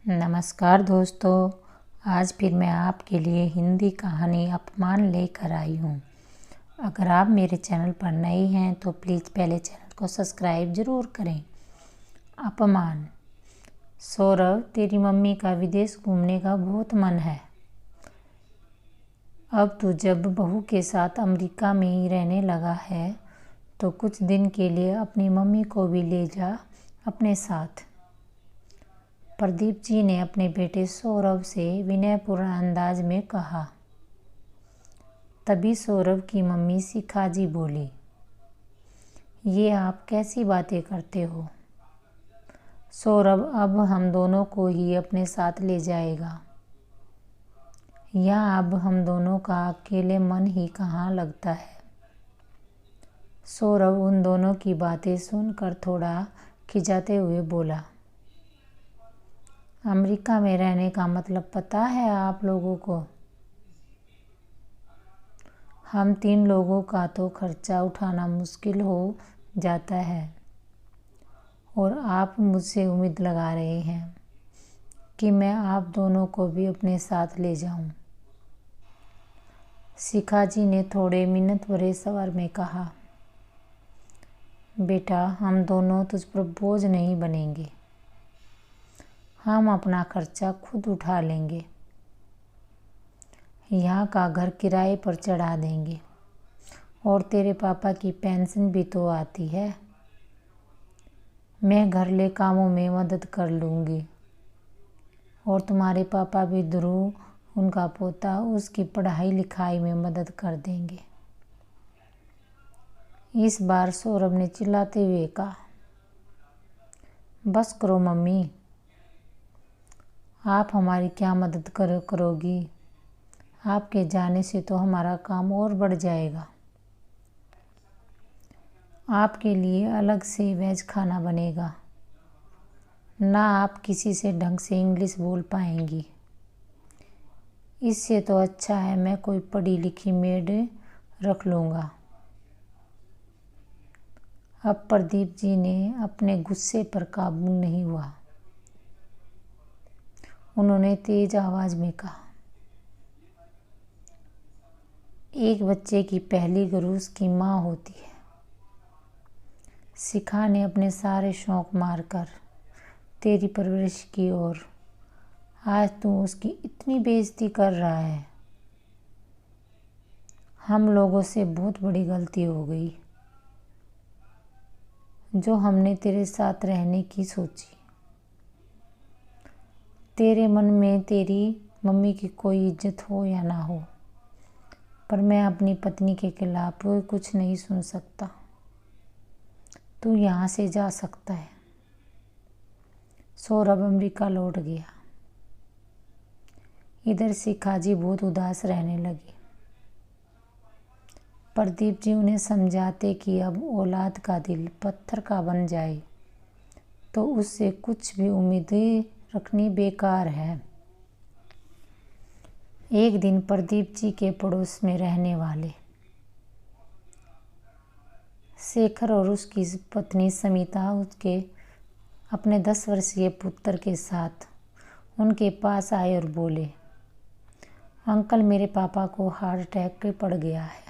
नमस्कार दोस्तों। आज फिर मैं आपके लिए हिंदी कहानी अपमान लेकर आई हूँ। अगर आप मेरे चैनल पर नए हैं तो प्लीज़ पहले चैनल को सब्सक्राइब ज़रूर करें। अपमान। सौरभ, तेरी मम्मी का विदेश घूमने का बहुत मन है। अब तू जब बहू के साथ अमेरिका में ही रहने लगा है तो कुछ दिन के लिए अपनी मम्मी को भी ले जा अपने साथ। प्रदीप जी ने अपने बेटे सौरभ से विनयपूर्ण अंदाज में कहा। तभी सौरभ की मम्मी शिखा जी बोली, ये आप कैसी बातें करते हो? सौरभ अब हम दोनों को ही अपने साथ ले जाएगा। यहाँ अब हम दोनों का अकेले मन ही कहाँ लगता है। सौरभ उन दोनों की बातें सुनकर थोड़ा खिजाते हुए बोला, अमेरिका में रहने का मतलब पता है आप लोगों को? हम 3 लोगों का तो खर्चा उठाना मुश्किल हो जाता है और आप मुझसे उम्मीद लगा रहे हैं कि मैं आप दोनों को भी अपने साथ ले जाऊं। शिखा जी ने थोड़े मिन्नत भरे स्वर में कहा, बेटा, हम दोनों तुझ पर बोझ नहीं बनेंगे। हम अपना खर्चा खुद उठा लेंगे। यहाँ का घर किराए पर चढ़ा देंगे और तेरे पापा की पेंशन भी तो आती है। मैं घरले कामों में मदद कर लूँगी और तुम्हारे पापा भी ध्रुव, उनका पोता, उसकी पढ़ाई लिखाई में मदद कर देंगे। इस बार सौरभ ने चिल्लाते हुए कहा, बस करो मम्मी, आप हमारी क्या मदद करोगी? आपके जाने से तो हमारा काम और बढ़ जाएगा। आपके लिए अलग से वेज खाना बनेगा। ना आप किसी से ढंग से इंग्लिश बोल पाएंगी। इससे तो अच्छा है मैं कोई पढ़ी लिखी मेड रख लूँगा। अब प्रदीप जी ने अपने गुस्से पर काबू नहीं हुआ। उन्होंने तेज आवाज में कहा, एक बच्चे की पहली गुरु उसकी माँ होती है। शिखा ने अपने सारे शौक मारकर तेरी परवरिश की और आज तू उसकी इतनी बेइज्जती कर रहा है। हम लोगों से बहुत बड़ी गलती हो गई जो हमने तेरे साथ रहने की सोची। तेरे मन में तेरी मम्मी की कोई इज्जत हो या ना हो, पर मैं अपनी पत्नी के खिलाफ कुछ नहीं सुन सकता। तू यहाँ से जा सकता है। सौरभ अमेरिका लौट गया। इधर शिखा जी बहुत उदास रहने लगी। प्रदीप जी उन्हें समझाते कि अब औलाद का दिल पत्थर का बन जाए तो उससे कुछ भी उम्मीद रखनी बेकार है। एक दिन प्रदीप जी के पड़ोस में रहने वाले शेखर और उसकी पत्नी समिता उसके अपने 10 वर्षीय पुत्र के साथ उनके पास आए और बोले, अंकल, मेरे पापा को हार्ट अटैक पड़ गया है।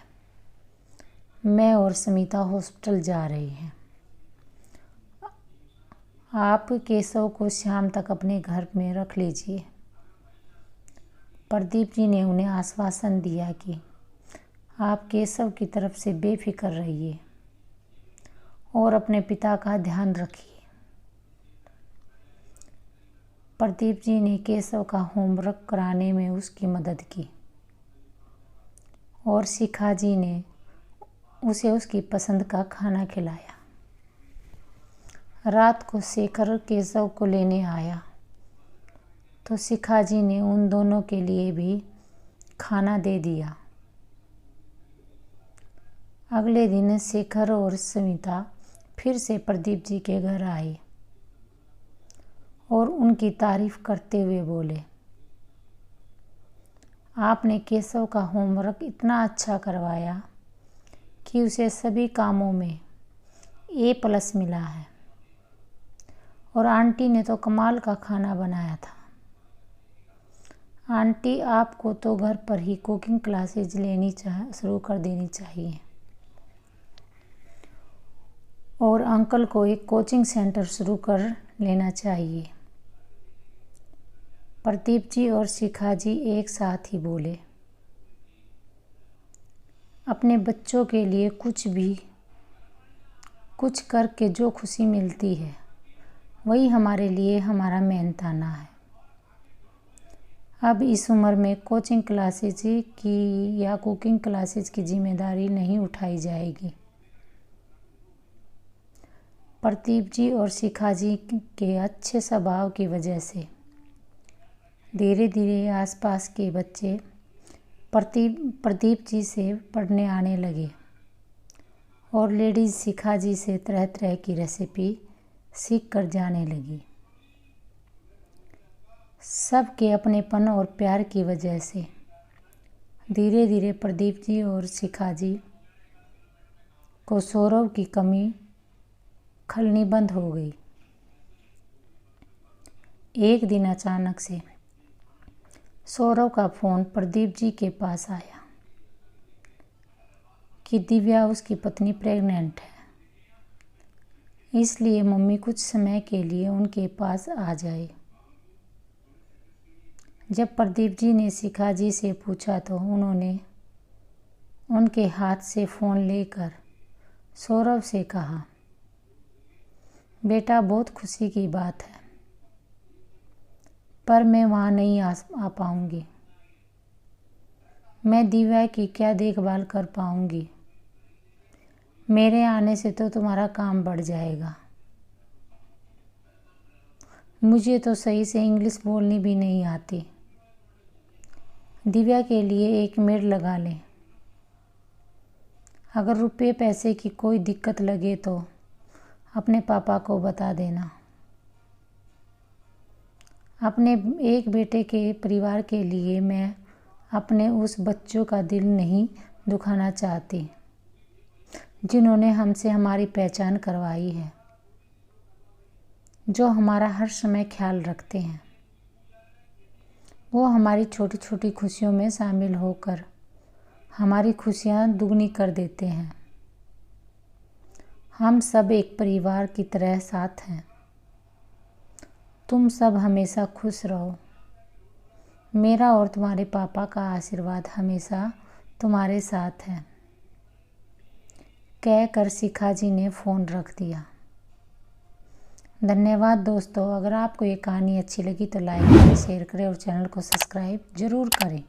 मैं और समिता हॉस्पिटल जा रहे हैं। आप केशव को शाम तक अपने घर में रख लीजिए। प्रदीप जी ने उन्हें आश्वासन दिया कि आप केशव की तरफ से बेफिक्र रहिए और अपने पिता का ध्यान रखिए। प्रदीप जी ने केशव का होमवर्क कराने में उसकी मदद की और शिखा जी ने उसे उसकी पसंद का खाना खिलाया। रात को शेखर केशव को लेने आया तो शिखा जी ने उन दोनों के लिए भी खाना दे दिया। अगले दिन शेखर और समिता फिर से प्रदीप जी के घर आए और उनकी तारीफ करते हुए बोले, आपने केशव का होमवर्क इतना अच्छा करवाया कि उसे सभी कामों में A+ मिला है और आंटी ने तो कमाल का खाना बनाया था। आंटी, आपको तो घर पर ही कुकिंग क्लासेज शुरू कर देनी चाहिए और अंकल को एक कोचिंग सेंटर शुरू कर लेना चाहिए। प्रदीप जी और शिखा जी एक साथ ही बोले। अपने बच्चों के लिए कुछ करके जो खुशी मिलती है वही हमारे लिए हमारा मेहनताना है। अब इस उम्र में कोचिंग क्लासेज की या कुकिंग क्लासेज की जिम्मेदारी नहीं उठाई जाएगी। प्रदीप जी और शिखा जी के अच्छे स्वभाव की वजह से धीरे धीरे आसपास के बच्चे प्रदीप जी से पढ़ने आने लगे और लेडीज शिखा जी से तरह तरह की रेसिपी सीख कर जाने लगी। सबके अपनेपन और प्यार की वजह से धीरे धीरे प्रदीप जी और शिखा जी को सौरभ की कमी खलनी बंद हो गई। एक दिन अचानक से सौरभ का फ़ोन प्रदीप जी के पास आया कि दिव्या उसकी पत्नी प्रेग्नेंट है, इसलिए मम्मी कुछ समय के लिए उनके पास आ जाए। जब प्रदीप जी ने शिखा जी से पूछा तो उन्होंने उनके हाथ से फ़ोन लेकर सौरभ से कहा, बेटा बहुत खुशी की बात है, पर मैं वहाँ नहीं आ पाऊँगी। मैं दिव्या की क्या देखभाल कर पाऊँगी। मेरे आने से तो तुम्हारा काम बढ़ जाएगा। मुझे तो सही से इंग्लिश बोलनी भी नहीं आती। दिव्या के लिए एक मेड लगा लें। अगर रुपये पैसे की कोई दिक्कत लगे तो अपने पापा को बता देना। अपने एक बेटे के परिवार के लिए मैं अपने उस बच्चों का दिल नहीं दुखाना चाहती जिन्होंने हमसे हमारी पहचान करवाई है, जो हमारा हर समय ख्याल रखते हैं। वो हमारी छोटी छोटी खुशियों में शामिल होकर हमारी खुशियाँ दुगनी कर देते हैं। हम सब एक परिवार की तरह साथ हैं। तुम सब हमेशा खुश रहो। मेरा और तुम्हारे पापा का आशीर्वाद हमेशा तुम्हारे साथ है, कहकर शिखा जी ने फ़ोन रख दिया। धन्यवाद दोस्तों। अगर आपको ये कहानी अच्छी लगी तो लाइक करें, शेयर करें और चैनल को सब्सक्राइब ज़रूर करें।